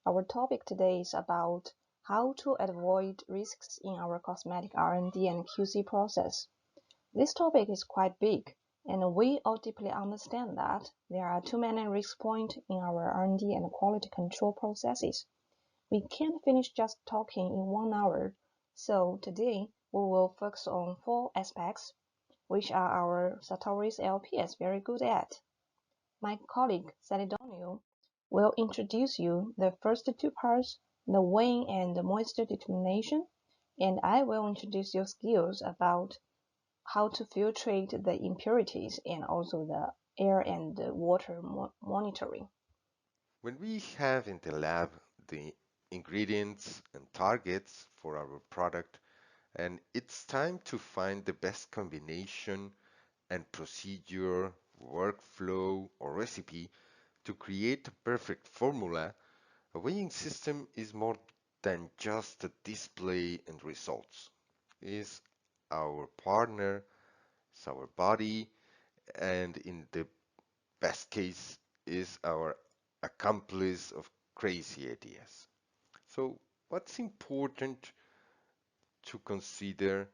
Our topic today is about how to avoid risks in our cosmetic R&D and QC process. This topic is quite big, and we all deeply understand that there are too many risk points in our R&D and quality control processes. We can't finish just talking in 1 hour, so today we will focus on four aspects, which are our Sartorius LPS very good at. My colleague Celedonio will introduce you the first two parts, the weighing and the moisture determination, and I will introduce you skills about how to filtrate the impurities and also the air and the water monitoring. When we have in the lab the ingredients and targets for our product, and it's time to find the best combination and procedure, workflow, or recipe to create a perfect formula, a weighing system is more than just a display and results. It is our partner, it's our body, and in the best case, is our accomplice of crazy ideas. So, what's important to consider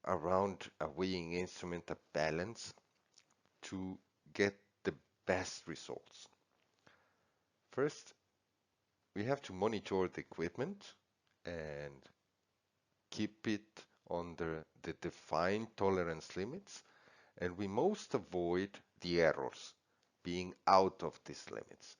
around a weighing instrument, a balance to get the best results? First, we have to monitor the equipment and keep it under the defined tolerance limits, and we must avoid the errors being out of these limits.